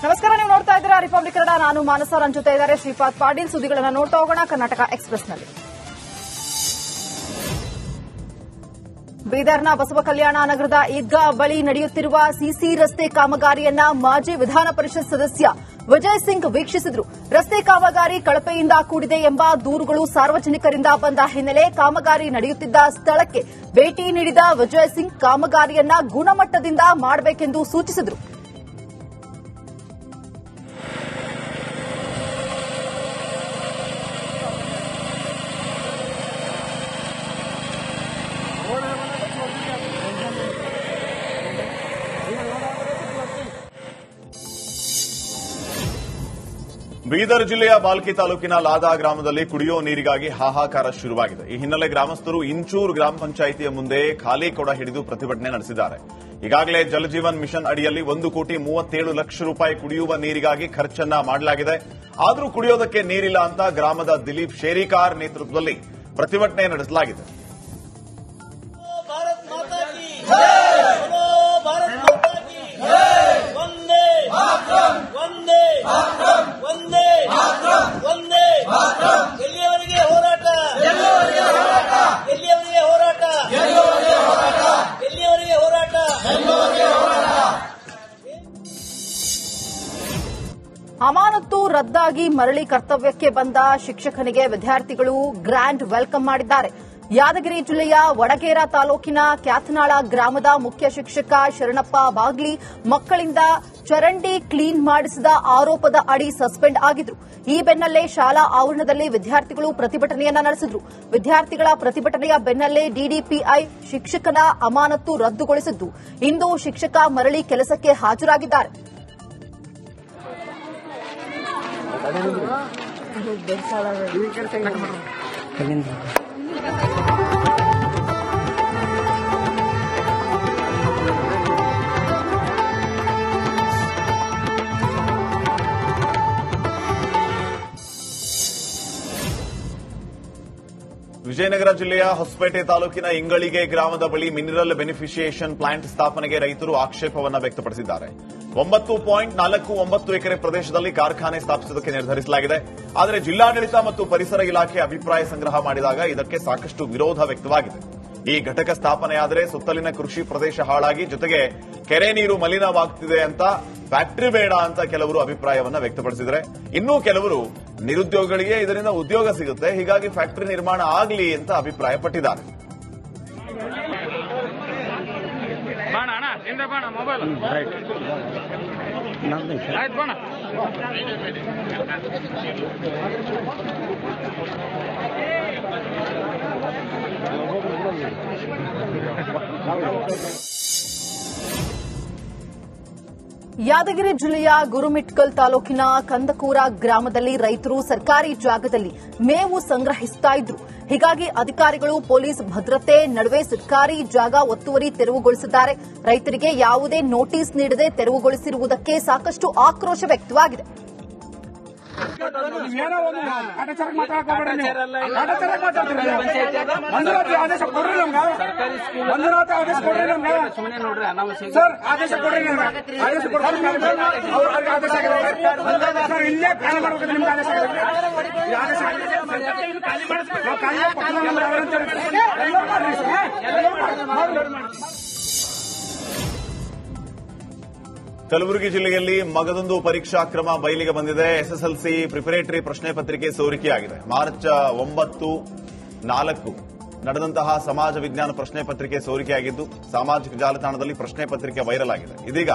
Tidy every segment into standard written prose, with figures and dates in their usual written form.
ನಮಸ್ಕಾರ, ನೀವು ನೋಡ್ತಾ ಇದ್ದೀರಾ ರಿಪಬ್ಲಿಕ್ ಕನ್ನಡ. ನಾನು ಮಾನಸ, ನನ್ನ ಜೊತೆ ಇದ್ದಾರೆ ಶ್ರೀಪಾದ್ ಪಾಟೀಲ್. ಸುದ್ದಿಗಳನ್ನು ನೋಡ್ತಾ ಹೋಗೋಣ ಕರ್ನಾಟಕ ಎಕ್ಸ್ಪ್ರೆಸ್ನಲ್ಲಿ. ಬೀದರ್ನ ಬಸವ ಕಲ್ಯಾಣ ನಗರದ ಈದ್ಗಾ ಬಳಿ ನಡೆಯುತ್ತಿರುವ ಸಿಸಿ ರಸ್ತೆ ಕಾಮಗಾರಿಯನ್ನ ಮಾಜಿ ವಿಧಾನ ಪರಿಷತ್ ಸದಸ್ಯ ವಿಜಯ್ ಸಿಂಗ್ ವೀಕ್ಷಿಸಿದರು. ರಸ್ತೆ ಕಾಮಗಾರಿ ಕಳಪೆಯಿಂದ ಕೂಡಿದೆ ಎಂಬ ದೂರುಗಳು ಸಾರ್ವಜನಿಕರಿಂದ ಬಂದ ಹಿನ್ನೆಲೆ ಕಾಮಗಾರಿ ನಡೆಯುತ್ತಿದ್ದ ಸ್ಥಳಕ್ಕೆ ಭೇಟಿ ನೀಡಿದ ವಿಜಯ್ ಸಿಂಗ್ ಕಾಮಗಾರಿಯನ್ನ ಗುಣಮಟ್ಟದಿಂದ ಮಾಡಬೇಕೆಂದು ಸೂಚಿಸಿದರು. ಬೀದರ್ ಜಿಲ್ಲೆಯ ಬಾಲ್ಕಿ ತಾಲೂಕಿನ ಲಾದಾ ಗ್ರಾಮದಲ್ಲಿ ಕುಡಿಯೋ ನೀರಿಗಾಗಿ ಹಾಹಾಕಾರ ಶುರುವಾಗಿದೆ. ಈ ಹಿನ್ನೆಲೆ ಗ್ರಾಮಸ್ಥರು ಇಂಚೂರು ಗ್ರಾಮ ಪಂಚಾಯಿತಿಯ ಮುಂದೆ ಖಾಲಿ ಕೊಡ ಹಿಡಿದು ಪ್ರತಿಭಟನೆ ನಡೆಸಿದ್ದಾರೆ. ಈಗಾಗಲೇ ಜಲಜೀವನ್ ಮಿಷನ್ ಅಡಿಯಲ್ಲಿ 1,37,00,000 ರೂಪಾಯಿ ಕುಡಿಯುವ ನೀರಿಗಾಗಿ ಖರ್ಚನ್ನ ಮಾಡಲಾಗಿದೆ. ಆದರೂ ಕುಡಿಯೋದಕ್ಕೆ ನೀರಿಲ್ಲ ಅಂತ ಗ್ರಾಮದ ದಿಲೀಪ್ ಶೇರಿಕಾರ್ ನೇತೃತ್ವದಲ್ಲಿ ಪ್ರತಿಭಟನೆ ನಡೆಸಲಾಗಿದೆ. ಅಮಾನತು ರದ್ದಾಗಿ ಮರಳಿ ಕರ್ತವ್ಯಕ್ಕೆ ಬಂದ ಶಿಕ್ಷಕನಿಗೆ ವಿದ್ಯಾರ್ಥಿಗಳು ಗ್ರ್ಯಾಂಡ್ ವೆಲ್ಕಮ್ ಮಾಡಿದ್ದಾರೆ. ಯಾದಗಿರಿ ಜಿಲ್ಲೆಯ ವಡಗೇರ ತಾಲೂಕಿನ ಕ್ಯಾತನಾಳ ಗ್ರಾಮದ ಮುಖ್ಯ ಶಿಕ್ಷಕ ಶರಣಪ್ಪ ಬಾಗ್ಲಿ ಮಕ್ಕಳಿಂದ ಚರಂಡಿ ಕ್ಲೀನ್ ಮಾಡಿಸಿದ ಆರೋಪದ ಅಡಿ ಸಸ್ಪೆಂಡ್ ಆಗಿದ್ರು. ಈ ಬೆನ್ನಲ್ಲೇ ಶಾಲಾ ಆವರಣದಲ್ಲಿ ವಿದ್ಯಾರ್ಥಿಗಳು ಪ್ರತಿಭಟನೆಯನ್ನ ನಡೆಸಿದ್ರು. ವಿದ್ಯಾರ್ಥಿಗಳ ಪ್ರತಿಭಟನೆಯ ಬೆನ್ನಲ್ಲೇ ಡಿಡಿಪಿಐ ಶಿಕ್ಷಕನ ಅಮಾನತು ರದ್ದುಗೊಳಿಸಿದ್ದು, ಇಂದು ಶಿಕ್ಷಕ ಮರಳಿ ಕೆಲಸಕ್ಕೆ ಹಾಜರಾಗಿದ್ದಾರೆ. ವಿಜಯನಗರ ಜಿಲ್ಲೆಯ ಹೊಸಪೇಟೆ ತಾಲೂಕಿನ ಇಂಗಳಿಗೆ ಗ್ರಾಮದ ಬಳಿ ಮಿನರಲ್ ಬೆನಿಫಿಷಿಯೇಷನ್ ಪ್ಲಾಂಟ್ ಸ್ಥಾಪನೆಗೆ ರೈತರು ಆಕ್ಷೇಪವನ್ನು ವ್ಯಕ್ತಪಡಿಸಿದ್ದಾರೆ. 9.49 ಎಕರೆ ಪ್ರದೇಶದಲ್ಲಿ ಕಾರ್ಖಾನೆ ಸ್ಥಾಪಿಸುವುದಕ್ಕೆ ನಿರ್ಧರಿಸಲಾಗಿದೆ. ಆದರೆ ಜಿಲ್ಲಾಡಳಿತ ಮತ್ತು ಪರಿಸರ ಇಲಾಖೆ ಅಭಿಪ್ರಾಯ ಸಂಗ್ರಹ ಮಾಡಿದಾಗ ಇದಕ್ಕೆ ಸಾಕಷ್ಟು ವಿರೋಧ ವ್ಯಕ್ತವಾಗಿದೆ. ಈ ಘಟಕ ಸ್ಥಾಪನೆಯಾದರೆ ಸುತ್ತಲಿನ ಕೃಷಿ ಪ್ರದೇಶ ಹಾಳಾಗಿ ಜೊತೆಗೆ ಕೆರೆ ನೀರು ಮಲಿನವಾಗುತ್ತಿದೆ ಅಂತ ಫ್ಯಾಕ್ಟರಿ ಬೇಡ ಅಂತ ಕೆಲವರು ಅಭಿಪ್ರಾಯವನ್ನು ವ್ಯಕ್ತಪಡಿಸಿದರೆ, ಇನ್ನೂ ಕೆಲವರು ನಿರುದ್ಯೋಗಿಗಳಿಗೆ ಇದರಿಂದ ಉದ್ಯೋಗ ಸಿಗುತ್ತೆ, ಹೀಗಾಗಿ ಫ್ಯಾಕ್ಟರಿ ನಿರ್ಮಾಣ ಆಗಲಿ ಅಂತ ಅಭಿಪ್ರಾಯಪಟ್ಟಿದ್ದಾರೆ. ಯಾದಗಿರಿ ಜಿಲ್ಲೆಯ ಗುರುಮಿಟ್ಕಲ್ ತಾಲೂಕಿನ ಕಂದಕೂರ ಗ್ರಾಮದಲ್ಲಿ ರೈತರು ಸರ್ಕಾರಿ ಜಾಗದಲ್ಲಿ ಮೇವು ಸಂಗ್ರಹಿಸುತ್ತಾ ಇದ್ರು. ಹೀಗಾಗಿ ಅಧಿಕಾರಿಗಳು ಪೊಲೀಸ್ ಭದ್ರತೆ ನಡುವೆ ಸರ್ಕಾರಿ ಜಾಗ ಒತ್ತುವರಿ ತೆರವುಗೊಳಿಸಿದ್ದಾರೆ. ರೈತರಿಗೆ ಯಾವುದೇ ನೋಟಿಸ್ ನೀಡದೆ ತೆರವುಗೊಳಿಸಿರುವುದಕ್ಕೆ ಸಾಕಷ್ಟು ಆಕ್ರೋಶ ವ್ಯಕ್ತವಾಗಿದೆ. ಕಲಬುರಗಿ ಜಿಲ್ಲೆಯಲ್ಲಿ ಮಗದೊಂದು ಪರೀಕ್ಷಾ ಕ್ರಮ ಬಯಲಿಗೆ ಬಂದಿದೆ. ಎಸ್ಎಸ್ಎಲ್ಸಿ ಪ್ರಿಪರೇಟರಿ ಪ್ರಶ್ನೆ ಪತ್ರಿಕೆ ಸೋರಿಕೆಯಾಗಿದೆ. ಮಾರ್ಚ್ 9-4 ನಡೆದಂತಹ ಸಮಾಜ ವಿಜ್ಞಾನ ಪ್ರಶ್ನೆ ಪತ್ರಿಕೆ ಸೋರಿಕೆಯಾಗಿದ್ದು ಸಾಮಾಜಿಕ ಜಾಲತಾಣದಲ್ಲಿ ಪ್ರಶ್ನೆ ಪತ್ರಿಕೆ ವೈರಲ್ ಆಗಿದೆ. ಇದೀಗ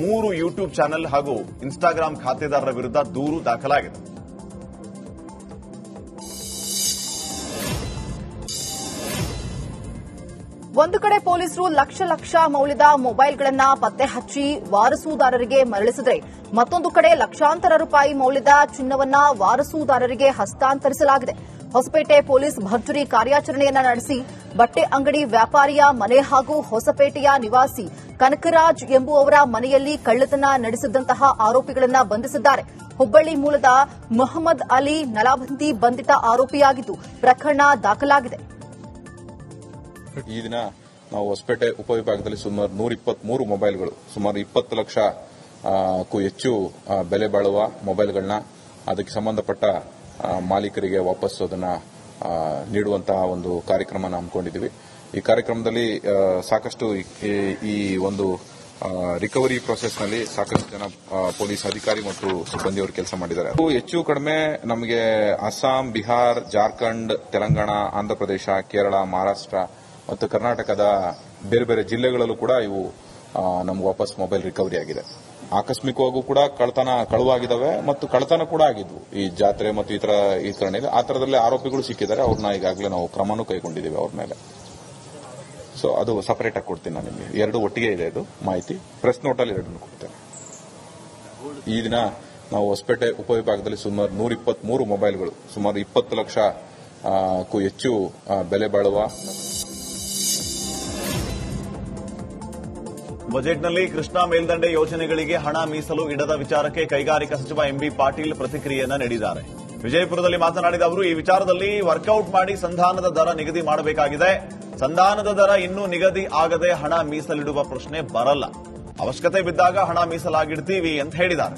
3 ಯೂಟ್ಯೂಬ್ ಚಾನೆಲ್ ಹಾಗೂ ಇನ್ಸ್ಟಾಗ್ರಾಂ ಖಾತೆದಾರರ ವಿರುದ್ಧ ದೂರು ದಾಖಲಾಗಿದೆ. ಒಂದು ಕಡೆ ಪೊಲೀಸರು ಲಕ್ಷ ಮೌಲ್ಯದ ಮೊಬೈಲ್ಗಳನ್ನು ಪತ್ತೆ ಹಚ್ಚಿ ವಾರಸುದಾರರಿಗೆ ಮರಳಿಸಿದರೆ, ಮತ್ತೊಂದು ಕಡೆ ಲಕ್ಷಾಂತರ ರೂಪಾಯಿ ಮೌಲ್ಯದ ಚಿನ್ನವನ್ನ ವಾರಸುದಾರರಿಗೆ ಹಸ್ತಾಂತರಿಸಲಾಗಿದೆ. ಹೊಸಪೇಟೆ ಪೊಲೀಸ್ ಭರ್ಜರಿ ಕಾರ್ಯಾಚರಣೆಯನ್ನ ನಡೆಸಿ ಬಟ್ಟೆ ಅಂಗಡಿ ವ್ಯಾಪಾರಿಯ ಮನೆ ಹಾಗೂ ಹೊಸಪೇಟೆಯ ನಿವಾಸಿ ಕನಕರಾಜ್ ಎಂಬುವವರ ಮನೆಯಲ್ಲಿ ಕಳ್ಳತನ ನಡೆಸಿದಂತಹ ಆರೋಪಿಗಳನ್ನು ಬಂಧಿಸಿದ್ದಾರೆ. ಹುಬ್ಬಳ್ಳಿ ಮೂಲದ ಮೊಹಮ್ಮದ್ ಅಲಿ ನಲಾಬಂದಿ ಬಂಧಿತ ಆರೋಪಿಯಾಗಿದ್ದು ಪ್ರಕರಣ ದಾಖಲಾಗಿದೆ. ಈ ದಿನ ನಾವು ಹೊಸಪೇಟೆ ಉಪವಿಭಾಗದಲ್ಲಿ ಸುಮಾರು 123 ಮೊಬೈಲ್ಗಳು, ಸುಮಾರು 20 ಲಕ್ಷ ಕ್ಕೂ ಹೆಚ್ಚು ಬೆಲೆ ಬಾಳುವ ಮೊಬೈಲ್ಗಳನ್ನ ಅದಕ್ಕೆ ಸಂಬಂಧಪಟ್ಟ ಮಾಲೀಕರಿಗೆ ವಾಪಸ್ ಅದನ್ನ ನೀಡುವಂತಹ ಒಂದು ಕಾರ್ಯಕ್ರಮನ ಹಮ್ಮಿಕೊಂಡಿದ್ದೀವಿ. ಈ ಕಾರ್ಯಕ್ರಮದಲ್ಲಿ ಸಾಕಷ್ಟು ಈ ಒಂದು ರಿಕವರಿ ಪ್ರೊಸೆಸ್ನಲ್ಲಿ ಸಾಕಷ್ಟು ಜನ ಪೊಲೀಸ್ ಅಧಿಕಾರಿ ಮತ್ತು ಸಿಬ್ಬಂದಿಯವರು ಕೆಲಸ ಮಾಡಿದ್ದಾರೆ. ಹೆಚ್ಚು ಕಡಿಮೆ ನಮಗೆ ಅಸ್ಸಾಂ, ಬಿಹಾರ್, ಜಾರ್ಖಂಡ್, ತೆಲಂಗಾಣ, ಆಂಧ್ರಪ್ರದೇಶ, ಕೇರಳ, ಮಹಾರಾಷ್ಟ್ರ ಮತ್ತು ಕರ್ನಾಟಕದ ಬೇರೆ ಬೇರೆ ಜಿಲ್ಲೆಗಳಲ್ಲೂ ಕೂಡ ಇವು ನಮ್ಗೆ ವಾಪಸ್ ಮೊಬೈಲ್ ರಿಕವರಿ ಆಗಿದೆ. ಆಕಸ್ಮಿಕವಾಗೂ ಕೂಡ ಕಳುವಾಗಿದ್ದಾವೆ ಮತ್ತು ಕಳ್ಳತನ ಕೂಡ ಆಗಿದ್ವು ಈ ಜಾತ್ರೆ ಮತ್ತು ಈ ತರದಲ್ಲಿ. ಆ ತರದಲ್ಲಿ ಆರೋಪಿಗಳು ಸಿಕ್ಕಿದ್ದಾರೆ. ಅವ್ರನ್ನ ಈಗಾಗಲೇ ನಾವು ಕ್ರಮನೂ ಕೈಗೊಂಡಿದ್ದೀವಿ ಅವ್ರ ಮೇಲೆ. ಸೊ ಅದು ಸಪರೇಟ್ ಆಗಿ ಕೊಡ್ತೀನಿ ನಾನು ನಿಮಗೆ. ಎರಡು ಒಟ್ಟಿಗೆ ಇದೆ ಇದು ಮಾಹಿತಿ. ಪ್ರೆಸ್ ನೋಟಲ್ಲಿ ಎರಡನ್ನು ಕೊಡ್ತೇನೆ. ಈ ದಿನ ನಾವು ಹೊಸಪೇಟೆ ಉಪವಿಭಾಗದಲ್ಲಿ ಸುಮಾರು 123 ಮೊಬೈಲ್ಗಳು, ಸುಮಾರು 20 ಲಕ್ಷಕ್ಕೂ ಹೆಚ್ಚು ಬೆಲೆ ಬಾಳುವ. ಬಜೆಟ್ನಲ್ಲಿ ಕೃಷ್ಣಾ ಮೇಲ್ದಂಡೆ ಯೋಜನೆಗಳಿಗೆ ಹಣ ಮೀಸಲು ಇಡದ ವಿಚಾರಕ್ಕೆ ಕೈಗಾರಿಕಾ ಸಚಿವ ಎಂಬಿ ಪಾಟೀಲ್ ಪ್ರತಿಕ್ರಿಯೆಯನ್ನ ನೀಡಿದ್ದಾರೆ. ವಿಜಯಪುರದಲ್ಲಿ ಮಾತನಾಡಿದ ಅವರು, ಈ ವಿಚಾರದಲ್ಲಿ ವರ್ಕೌಟ್ ಮಾಡಿ ಸಂಧಾನದ ದರ ನಿಗದಿ ಮಾಡಬೇಕಾಗಿದೆ. ಸಂಧಾನದ ದರ ಇನ್ನೂ ನಿಗದಿ ಆಗದೆ ಹಣ ಮೀಸಲಿಡುವ ಪ್ರಶ್ನೆ ಬರಲ್ಲ. ಅವಶ್ಯಕತೆ ಬಿದ್ದಾಗ ಹಣ ಮೀಸಲಾಗಿಡ್ತೀವಿ ಅಂತ ಹೇಳಿದ್ದಾರೆ.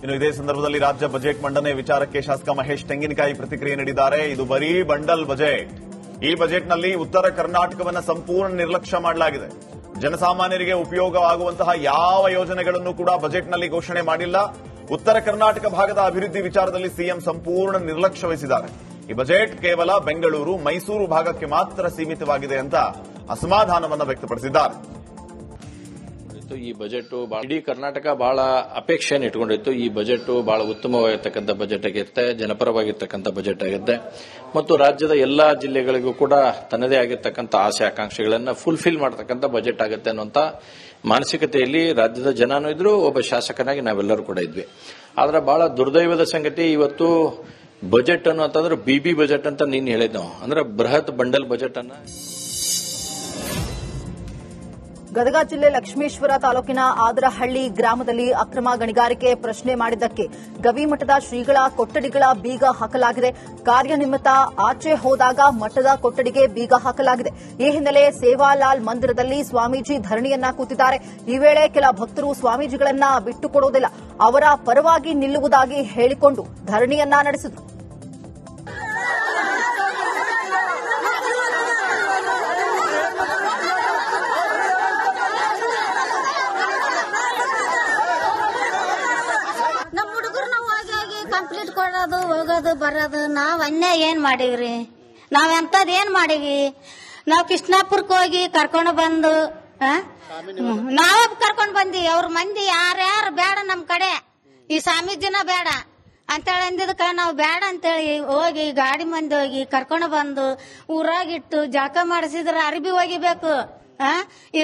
ಇನ್ನು ಇದೇ ಸಂದರ್ಭದಲ್ಲಿ ರಾಜ್ಯ ಬಜೆಟ್ ಮಂಡನೆ ವಿಚಾರಕ್ಕೆ ಶಾಸಕ ಮಹೇಶ್ ತೆಂಗಿನಕಾಯಿ ಪ್ರತಿಕ್ರಿಯೆ ನೀಡಿದ್ದಾರೆ. ಇದು ಬರೀ ಬಂಡಲ್ ಬಜೆಟ್. ಈ ಬಜೆಟ್ನಲ್ಲಿ ಉತ್ತರ ಕರ್ನಾಟಕವನ್ನು ಸಂಪೂರ್ಣ ನಿರ್ಲಕ್ಷ್ಯ ಮಾಡಲಾಗಿದೆ. ಜನಸಾಮಾನ್ಯರಿಗೆ ಉಪಯೋಗವಾಗುವಂತಹ ಯಾವ ಯೋಜನೆಗಳನ್ನು ಕೂಡ ಬಜೆಟ್ನಲ್ಲಿ ಘೋಷಣೆ ಮಾಡಿಲ್ಲ. ಉತ್ತರ ಕರ್ನಾಟಕ ಭಾಗದ ಅಭಿವೃದ್ಧಿ ವಿಚಾರದಲ್ಲಿ ಸಿಎಂ ಸಂಪೂರ್ಣ ನಿರ್ಲಕ್ಷ್ಯ ವಹಿಸಿದ್ದಾರೆ. ಈ ಬಜೆಟ್ ಕೇವಲ ಬೆಂಗಳೂರು, ಮೈಸೂರು ಭಾಗಕ್ಕೆ ಮಾತ್ರ ಸೀಮಿತವಾಗಿದೆ ಅಂತ ಅಸಮಾಧಾನವನ್ನು ವ್ಯಕ್ತಪಡಿಸಿದ್ದಾರೆ. ಈ ಬಜೆಟ್ ಇಡೀ ಕರ್ನಾಟಕ ಬಹಳ ಅಪೇಕ್ಷೆಯನ್ನು ಇಟ್ಕೊಂಡಿತ್ತು. ಈ ಬಜೆಟ್ ಬಹಳ ಉತ್ತಮವಾಗಿರ್ತಕ್ಕಂಥ ಬಜೆಟ್ ಆಗಿರುತ್ತೆ, ಜನಪರವಾಗಿರ್ತಕ್ಕಂಥ ಬಜೆಟ್ ಆಗುತ್ತೆ ಮತ್ತು ರಾಜ್ಯದ ಎಲ್ಲಾ ಜಿಲ್ಲೆಗಳಿಗೂ ಕೂಡ ತನ್ನದೇ ಆಗಿರ್ತಕ್ಕಂಥ ಆಸೆ ಆಕಾಂಕ್ಷೆಗಳನ್ನು ಫುಲ್ಫಿಲ್ ಮಾಡತಕ್ಕಂಥ ಬಜೆಟ್ ಆಗುತ್ತೆ ಅನ್ನುವಂಥ ಮಾನಸಿಕತೆಯಲ್ಲಿ ರಾಜ್ಯದ ಜನನೂ ಇದ್ರು, ಒಬ್ಬ ಶಾಸಕನಾಗಿ ನಾವೆಲ್ಲರೂ ಕೂಡ ಇದ್ವಿ. ಆದ್ರೆ ಬಹಳ ದುರ್ದೈವದ ಸಂಗತಿ, ಇವತ್ತು ಬಜೆಟ್ ಅನ್ನುವಂತಂದ್ರೆ ಬಿಬಿ ಬಜೆಟ್ ಅಂತ ನೀನು ಹೇಳಿದ್ ನಾವು, ಅಂದ್ರೆ ಬೃಹತ್ ಬಂಡಲ್ ಬಜೆಟ್ ಅನ್ನ. ಗದಗ ಜಿಲ್ಲೆ ಲಕ್ಷ್ಮೇಶ್ವರ ತಾಲೂಕಿನ ಆದರಹಳ್ಳಿ ಗ್ರಾಮದಲ್ಲಿ ಅಕ್ರಮ ಗಣಿಗಾರಿಕೆ ಪ್ರಶ್ನೆ ಮಾಡಿದ್ದಕ್ಕೆ ಗವಿಮಠದ ಶ್ರೀಗಳ ಕೊಠಡಿಗಳ ಬೀಗ ಹಾಕಲಾಗಿದೆ. ಕಾರ್ಯನಿಮಿತ್ತ ಆಚೆ ಹೋದಾಗ ಮಠದ ಕೊಠಡಿಗೆ ಬೀಗ ಹಾಕಲಾಗಿದೆ. ಈ ಹಿನ್ನೆಲೆ ಸೇವಾಲಾಲ್ ಮಂದಿರದಲ್ಲಿ ಸ್ವಾಮೀಜಿ ಧರಣಿಯನ್ನ ಕೂತಿದ್ದಾರೆ. ಈ ವೇಳೆ ಕೆಲ ಭಕ್ತರು ಸ್ವಾಮೀಜಿಗಳನ್ನ ಬಿಟ್ಟುಕೊಡುವುದಿಲ್ಲ, ಅವರ ಪರವಾಗಿ ನಿಲ್ಲುವುದಾಗಿ ಹೇಳಿಕೊಂಡು ಧರಣಿಯನ್ನ ನಡೆಸಿದರು. ಕಂಪ್ಲೀಟ್ ಕೊಡೋದು, ಹೋಗೋದು, ಬರೋದು. ನಾವ್ ಅನ್ಯಾಯ ಏನ್ ಮಾಡೀವ್ರಿ? ನಾವೆಂತದ್ ಏನ್ ಮಾಡೀವಿ? ನಾವ್ ಕೃಷ್ಣಾಪುರಕ್ಕೆ ಹೋಗಿ ಕರ್ಕೊಂಡು ಬಂದು ನಾವೇ ಕರ್ಕೊಂಡ್ ಬಂದಿ. ಅವ್ರ ಮಂದಿ ಯಾರ್ಯಾರು ಬೇಡ ನಮ್ ಕಡೆ, ಈ ಸ್ವಾಮೀಜಿನ ಬೇಡ ಅಂತೇಳಿ ಅಂದಿದ್ಕ ನಾವು ಬೇಡ ಅಂತೇಳಿ ಹೋಗಿ ಗಾಡಿ ಮಂದಿ ಹೋಗಿ ಕರ್ಕೊಂಡು ಬಂದು ಊರಾಗಿಟ್ಟು ಜಳಕ ಮಾಡಿಸಿದ್ರ ಅರ್ಬಿ ಒಗಿಬೇಕು. ಈ